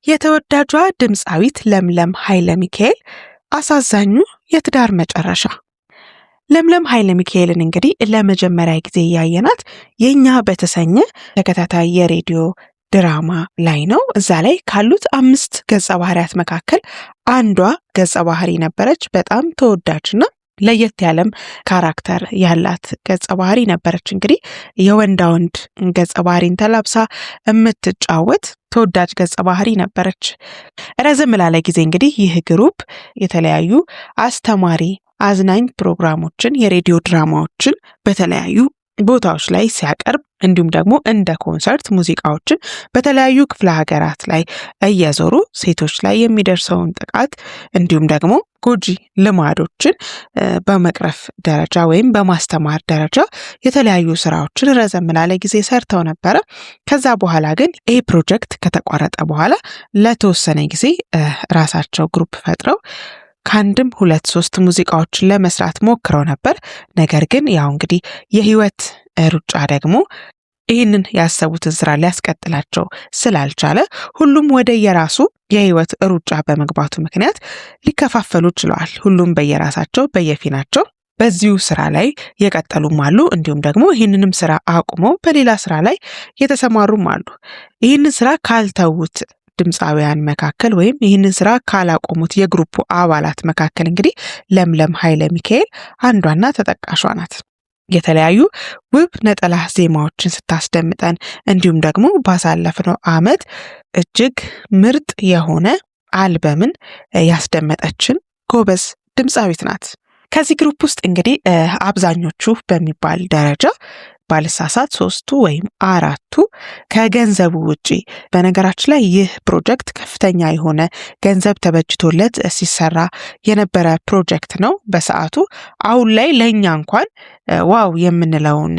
የተወዳጇ ድምፃዊት ለምለም ኃይለ ሚካኤል አሳዛኙ የትዳር መጨረሻ። ለምለም ኃይለ ሚካኤልን እንግዲህ ለመጀመሪያ ጊዜ ያየናት የኛ በተሰኘ ተከታታይ የሬዲዮ ድራማ ላይ ነው። እዛ ላይ ካሉት 5 ገጸ ባህሪያት መካከል አንዷ ገጸ ባህሪ ነበረች። በጣም ተወዳጅና ለየት ያለም ካራክተር ያላት ገጸ ባህሪ ነበረች። እንግዲህ የወንዳ ወንድ ገጸ ባህሪን ተላብሳ የምትጫወት ተወዳጅ ገጸ ባህሪ ነበረች። ረዘም ላለ ጊዜ እንግዲህ ይህ ግሩፕ የተለያዩ አስተማሪ አዝናኝ ፕሮግራሞችን የሬዲዮ ድራማዎችን በተለያዩ ቦታዎች ላይ ሲያቀርብ እንዲሁም ደግሞ እንደ ኮንሰርት ሙዚቃዎችን በተለያዩ ክፍለ ሀገራት ላይ እየዞሩ ሴቶች ላይ የሚደርሰውን ጥቃት እንዲሁም ደግሞ ጎጂ ልማዶችን በመቅረፍ ደረጃ ወይም በማስተማር ደረጃ የተለያዩ ስራዎችን ረዘም ላለ ጊዜ ሰርተው ነበረ። ከዛ በኋላ ግን ይህ ፕሮጀክት ከተቋረጠ በኋላ ለተወሰነ ጊዜ ራሳቸው ግሩፕ ፈጥረው ከአንድም 2-3 ሙዚቃዎችን ለመስራት ሞክረው ነበር። ነገር ግን ያው እንግዲህ የህይወት ሩጫ ደግሞ ይህንን ያሰቡትን ስራ ሊያስቀጥላቸው ስላልቻለ ሁሉም ወደ የራሱ የህይወት ሩጫ በመግባቱ ምክንያት ሊከፋፈሉ ችለዋል። ሁሉም በየራሳቸው በየፊናቸው በዚሁ ስራ ላይ የቀጠሉም አሉ። እንዲሁም ደግሞ ይህንንም ስራ አቁመው በሌላ ስራ ላይ የተሰማሩም አሉ። ይህንን ስራ ካልተዉት ድምፃውያን መካከል ወይም ይህንን ስራ ካላቆሙት የግሩፑ አባላት መካከል እንግዲህ ለምለም ኃይለ ሚካኤል አንዷና ተጠቃሿ ናት። የተለያዩ ውብ ነጠላ ዜማዎችን ስታስደምጠን እንዲሁም ደግሞ ባሳለፍነው ዓመት እጅግ ምርጥ የሆነ አልበምን ያስደመጠችን ጎበዝ ድምፃዊት ናት። ከዚህ ግሩፕ ውስጥ እንግዲህ አብዛኞቹ በሚባል ደረጃ ባልሳሳት 3 ወይም 4 ከገንዘቡ ውጪ፣ በነገራችን ላይ ይህ ፕሮጀክት ከፍተኛ የሆነ ገንዘብ ተበጅቶለት ሲሰራ የነበረ ፕሮጀክት ነው በሰዓቱ። አሁን ላይ ለኛ እንኳን ዋው የምንለውን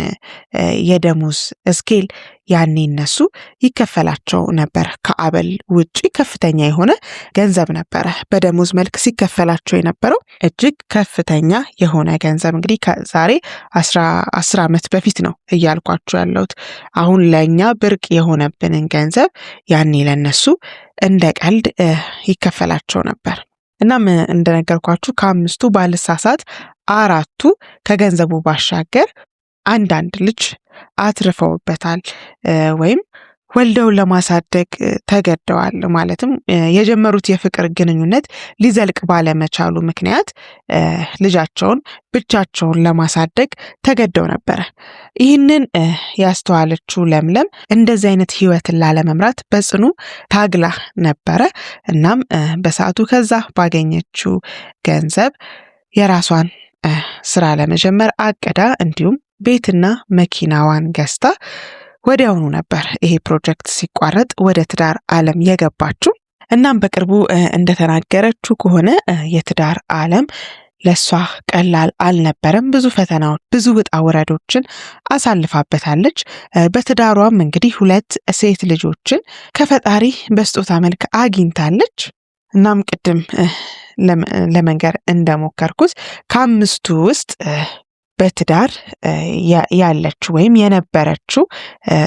የደሞዝ ስኬል ያኔ እነሱ ይከፈላቸው ነበር። ከአበል ውጪ ከፍተኛ የሆነ ገንዘብ ነበረ በደሞዝ መልክ ሲከፈላቸው የነበረው። እጅግ ከፍተኛ የሆነ ገንዘብ እንግዲህ ከዛሬ 10 ዓመት በፊት ነው እያልኳችሁ ያለሁት። አሁን ለኛ ብርቅ የሆነብንን ገንዘብ ያኔ ለነሱ እንደ ቀልድ ይከፈላቸው ነበር። እናም እንደነገርኳችሁ ከ5ቱ ባልሳሳት 4ቱ ከገንዘቡ ባሻገር አንዳንድ ልጅ አትርፈውበታል ወይም ወልደው ለማሳደግ ተገደዋል። ማለትም የጀመሩት የፍቅር ግንኙነት ሊዘልቅ ባለመቻሉ ምክንያት ልጃቸውን ብቻቸውን ለማሳደግ ተገደው ነበረ። ይህንን ያስተዋለችው ለምለም እንደዚህ አይነት ህይወትን ላለመምራት በጽኑ ታግላ ነበረ። እናም በሰዓቱ ከዛ ባገኘችው ገንዘብ የራሷን ስራ ለመጀመር አቅዳ እንዲሁም ቤትና መኪናዋን ገዝታ ወዲያውኑ ነበር ይሄ ፕሮጀክት ሲቋረጥ ወደ ትዳር ዓለም የገባችው። እናም በቅርቡ እንደተናገረችው ከሆነ የትዳር ዓለም ለሷ ቀላል አልነበረም። ብዙ ፈተናዎች፣ ብዙ ውጣ ውረዶችን አሳልፋበታለች። በትዳሯም እንግዲህ 2 ሴት ልጆችን ከፈጣሪ በስጦታ መልክ አግኝታለች። እናም ቅድም ለመንገር እንደሞከርኩት ከ5ቱ ውስጥ በትዳር ያለችው ወይም የነበረችው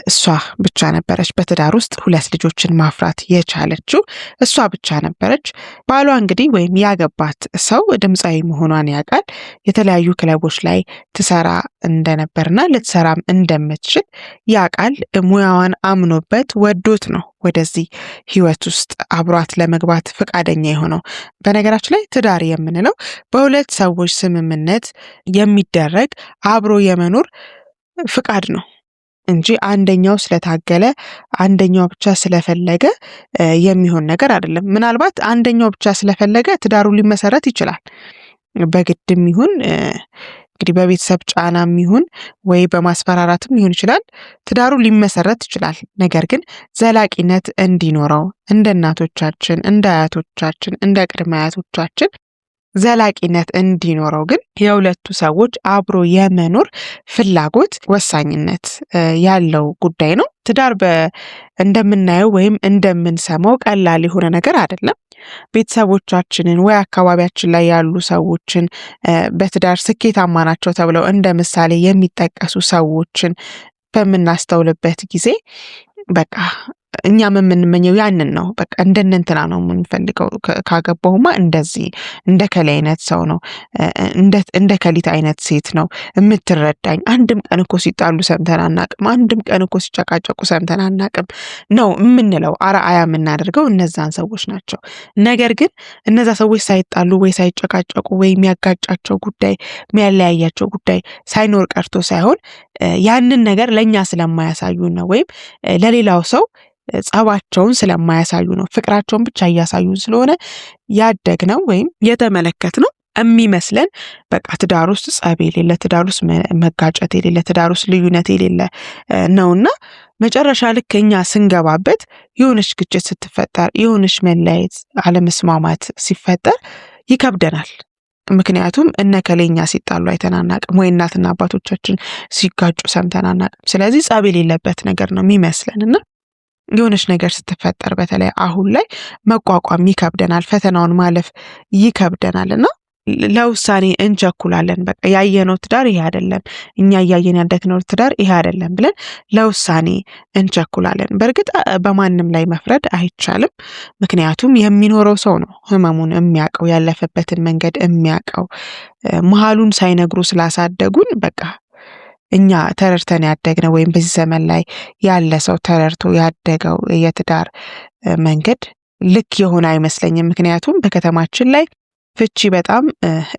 እሷ ብቻ ነበረች። በትዳር ውስጥ 2 ልጆችን ማፍራት የቻለችው እሷ ብቻ ነበረች። ባሏ እንግዲህ ወይም ያገባት ሰው ድምፃዊ መሆኗን ያውቃል። የተለያዩ ክለቦች ላይ ትሰራ እንደነበርና ልትሰራም እንደምትችል ያውቃል። ሙያዋን አምኖበት ወዶት ነው ወደዚህ ህይወት ውስጥ አብሯት ለመግባት ፈቃደኛ የሆነው። በነገራችን ላይ ትዳር የምንለው በ2 ሰዎች ስምምነት የሚደረግ አብሮ የመኖር ፍቃድ ነው እንጂ አንደኛው ስለታገለ አንደኛው ብቻ ስለፈለገ የሚሆን ነገር አይደለም። ምናልባት አንደኛው ብቻ ስለፈለገ ትዳሩ ሊመሰረት ይችላል። በግድም ይሁን እንግዲህ በቤተሰብ ጫናም ይሁን ወይ በማስፈራራትም ይሁን ይችላል ትዳሩ ሊመሰረት ይችላል። ነገር ግን ዘላቂነት እንዲኖረው እንደ እናቶቻችን፣ እንደ አያቶቻችን፣ እንደ ቅድመ አያቶቻችን ዘላቂነት እንዲኖረው ግን የሁለቱ ሰዎች አብሮ የመኖር ፍላጎት ወሳኝነት ያለው ጉዳይ ነው። ትዳር እንደምናየው ወይም እንደምንሰማው ቀላል የሆነ ነገር አይደለም። ቤተሰቦቻችንን ወይ አካባቢያችን ላይ ያሉ ሰዎችን በትዳር ስኬታማ ናቸው ተብለው እንደ ምሳሌ የሚጠቀሱ ሰዎችን በምናስተውልበት ጊዜ በቃ እኛም የምንመኘው ያንን ነው። በቃ እንደነንትና ነው የምንፈልገው። ካገባሁማ እንደዚህ እንደ ከሌ አይነት ሰው ነው፣ እንደ ከሊት አይነት ሴት ነው የምትረዳኝ። አንድም ቀን እኮ ሲጣሉ ሰምተን አናቅም፣ አንድም ቀን እኮ ሲጨቃጨቁ ሰምተን አናቅም ነው የምንለው። አርአያ የምናደርገው እነዛን ሰዎች ናቸው። ነገር ግን እነዛ ሰዎች ሳይጣሉ ወይ ሳይጨቃጨቁ ወይ የሚያጋጫቸው ጉዳይ የሚያለያያቸው ጉዳይ ሳይኖር ቀርቶ ሳይሆን ያንን ነገር ለእኛ ስለማያሳዩ ነው፣ ወይም ለሌላው ሰው ጸባቸውን ስለማያሳዩ ነው። ፍቅራቸውን ብቻ እያሳዩን ስለሆነ ያደግነው ወይም የተመለከትነው የሚመስለን በቃ ትዳር ውስጥ ጸብ የሌለ፣ ትዳር ውስጥ መጋጨት የሌለ፣ ትዳር ውስጥ ልዩነት የሌለ ነውና መጨረሻ ልክ እኛ ስንገባበት የሆነች ግጭት ስትፈጠር፣ የሆነች መለያየት፣ አለመስማማት ሲፈጠር ይከብደናል። ምክንያቱም እነከሌኛ ሲጣሉ አይተን አናቅም፣ ወይ እናትና አባቶቻችን ሲጋጩ ሰምተን አናቅም። ስለዚህ ጸብ የሌለበት ነገር ነው የሚመስለን እና የሆነች ነገር ስትፈጠር በተለይ አሁን ላይ መቋቋም ይከብደናል፣ ፈተናውን ማለፍ ይከብደናል እና ለውሳኔ እንቸኩላለን። በቃ ያየነው ትዳር ይሄ አይደለም፣ እኛ እያየን ያደግነው ትዳር ይሄ አይደለም ብለን ለውሳኔ እንቸኩላለን። በእርግጥ በማንም ላይ መፍረድ አይቻልም። ምክንያቱም የሚኖረው ሰው ነው ህመሙን የሚያውቀው፣ ያለፈበትን መንገድ የሚያውቀው። መሀሉን ሳይነግሩ ስላሳደጉን በቃ እኛ ተረድተን ያደግነው ወይም በዚህ ዘመን ላይ ያለ ሰው ተረድቶ ያደገው የትዳር መንገድ ልክ የሆነ አይመስለኝም። ምክንያቱም በከተማችን ላይ ፍቺ በጣም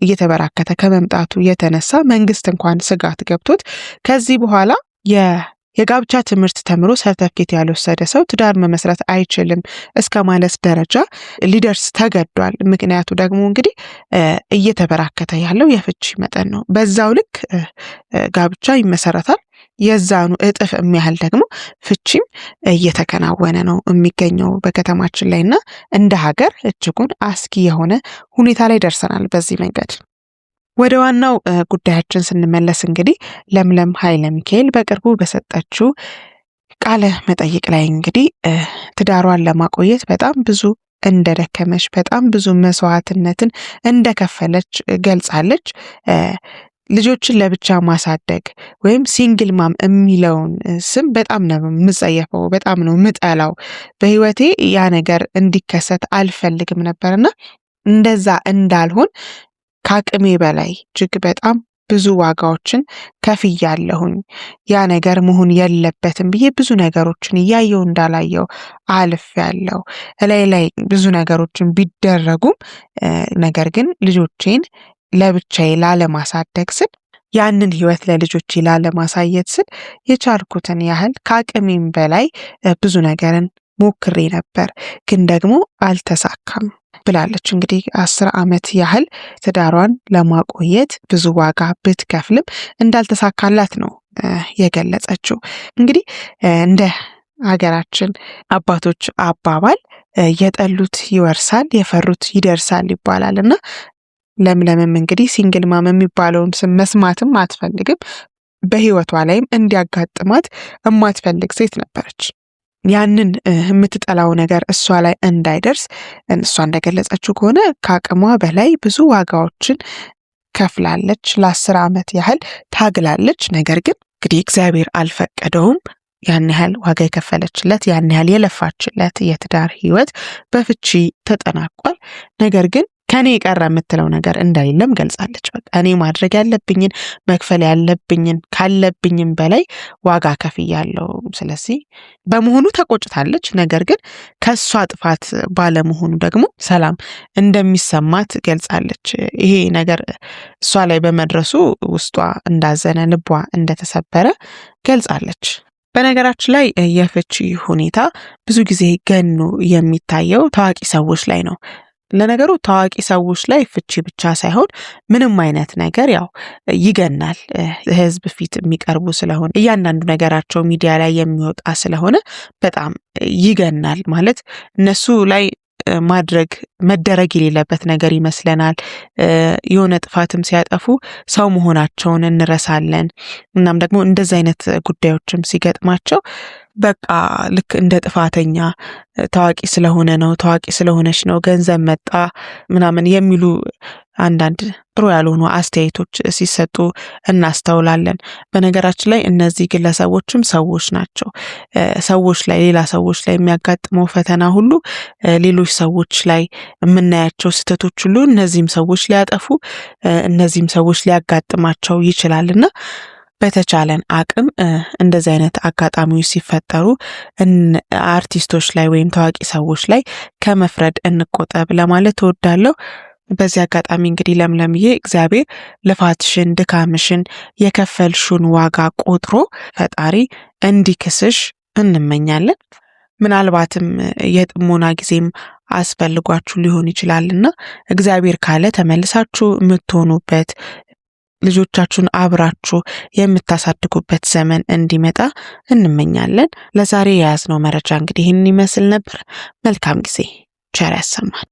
እየተበራከተ ከመምጣቱ የተነሳ መንግስት እንኳን ስጋት ገብቶት ከዚህ በኋላ የጋብቻ ትምህርት ተምሮ ሰርተፍኬት ያልወሰደ ሰው ትዳር መመስረት አይችልም እስከ ማለት ደረጃ ሊደርስ ተገዷል። ምክንያቱ ደግሞ እንግዲህ እየተበራከተ ያለው የፍቺ መጠን ነው። በዛው ልክ ጋብቻ ይመሰረታል፣ የዛኑ እጥፍ የሚያህል ደግሞ ፍቺም እየተከናወነ ነው የሚገኘው በከተማችን ላይ እና እንደ ሀገር እጅጉን አስጊ የሆነ ሁኔታ ላይ ደርሰናል በዚህ መንገድ። ወደ ዋናው ጉዳያችን ስንመለስ እንግዲህ ለምለም ኃይለ ሚካኤል በቅርቡ በሰጠችው ቃለ መጠይቅ ላይ እንግዲህ ትዳሯን ለማቆየት በጣም ብዙ እንደደከመች፣ በጣም ብዙ መስዋዕትነትን እንደከፈለች ገልጻለች። ልጆችን ለብቻ ማሳደግ ወይም ሲንግል ማም የሚለውን ስም በጣም ነው የምጸየፈው፣ በጣም ነው ምጠላው። በህይወቴ ያ ነገር እንዲከሰት አልፈልግም ነበርና እንደዛ እንዳልሆን ከአቅሜ በላይ እጅግ በጣም ብዙ ዋጋዎችን ከፍያለሁኝ። ያ ነገር መሆን የለበትም ብዬ ብዙ ነገሮችን እያየው እንዳላየው አልፌያለሁ። ላይ ብዙ ነገሮችን ቢደረጉም ነገር ግን ልጆቼን ለብቻዬ ላለማሳደግ ስል፣ ያንን ህይወት ለልጆቼ ላለማሳየት ስል የቻልኩትን ያህል ከአቅሜም በላይ ብዙ ነገርን ሞክሬ ነበር፣ ግን ደግሞ አልተሳካም ብላለች። እንግዲህ 10 ዓመት ያህል ትዳሯን ለማቆየት ብዙ ዋጋ ብትከፍልም እንዳልተሳካላት ነው የገለጸችው። እንግዲህ እንደ ሀገራችን አባቶች አባባል የጠሉት ይወርሳል፣ የፈሩት ይደርሳል ይባላል እና ለምለምም እንግዲህ ሲንግል ማም የሚባለውን ስም መስማትም አትፈልግም። በህይወቷ ላይም እንዲያጋጥማት የማትፈልግ ሴት ነበረች። ያንን የምትጠላው ነገር እሷ ላይ እንዳይደርስ እሷ እንደገለጸችው ከሆነ ከአቅሟ በላይ ብዙ ዋጋዎችን ከፍላለች። ለ10 ዓመት ያህል ታግላለች። ነገር ግን እንግዲህ እግዚአብሔር አልፈቀደውም። ያን ያህል ዋጋ የከፈለችለት፣ ያን ያህል የለፋችለት የትዳር ህይወት በፍቺ ተጠናቋል። ነገር ግን ከኔ የቀረ የምትለው ነገር እንደሌለም ገልጻለች። በቃ እኔ ማድረግ ያለብኝን መክፈል ያለብኝን ካለብኝም በላይ ዋጋ ከፍያለሁ። ስለዚህ በመሆኑ ተቆጭታለች። ነገር ግን ከሷ ጥፋት ባለመሆኑ ደግሞ ሰላም እንደሚሰማት ገልጻለች። ይሄ ነገር እሷ ላይ በመድረሱ ውስጧ እንዳዘነ፣ ልቧ እንደተሰበረ ገልጻለች። በነገራችን ላይ የፍቺ ሁኔታ ብዙ ጊዜ ገኖ የሚታየው ታዋቂ ሰዎች ላይ ነው። ለነገሩ ታዋቂ ሰዎች ላይ ፍቺ ብቻ ሳይሆን ምንም አይነት ነገር ያው ይገናል። ህዝብ ፊት የሚቀርቡ ስለሆነ እያንዳንዱ ነገራቸው ሚዲያ ላይ የሚወጣ ስለሆነ በጣም ይገናል። ማለት እነሱ ላይ መደረግ የሌለበት ነገር ይመስለናል። የሆነ ጥፋትም ሲያጠፉ ሰው መሆናቸውን እንረሳለን። እናም ደግሞ እንደዚህ አይነት ጉዳዮችም ሲገጥማቸው በቃ ልክ እንደ ጥፋተኛ ታዋቂ ስለሆነ ነው፣ ታዋቂ ስለሆነች ነው፣ ገንዘብ መጣ ምናምን የሚሉ አንዳንድ ጥሩ ያልሆኑ አስተያየቶች ሲሰጡ እናስተውላለን። በነገራችን ላይ እነዚህ ግለሰቦችም ሰዎች ናቸው። ሰዎች ላይ ሌላ ሰዎች ላይ የሚያጋጥመው ፈተና ሁሉ ሌሎች ሰዎች ላይ የምናያቸው ስህተቶች ሁሉ እነዚህም ሰዎች ሊያጠፉ እነዚህም ሰዎች ሊያጋጥማቸው ይችላልና በተቻለን አቅም እንደዚህ አይነት አጋጣሚዎች ሲፈጠሩ አርቲስቶች ላይ ወይም ታዋቂ ሰዎች ላይ ከመፍረድ እንቆጠብ ለማለት እወዳለሁ። በዚህ አጋጣሚ እንግዲህ ለምለምዬ እግዚአብሔር ልፋትሽን፣ ድካምሽን፣ የከፈልሽውን ዋጋ ቆጥሮ ፈጣሪ እንዲክስሽ እንመኛለን። ምናልባትም የጥሞና ጊዜም አስፈልጓችሁ ሊሆን ይችላልና እግዚአብሔር ካለ ተመልሳችሁ የምትሆኑበት ልጆቻችሁን አብራችሁ የምታሳድጉበት ዘመን እንዲመጣ እንመኛለን። ለዛሬ የያዝነው መረጃ እንግዲህ ይህንን ይመስል ነበር። መልካም ጊዜ፣ ቸር ያሰማን።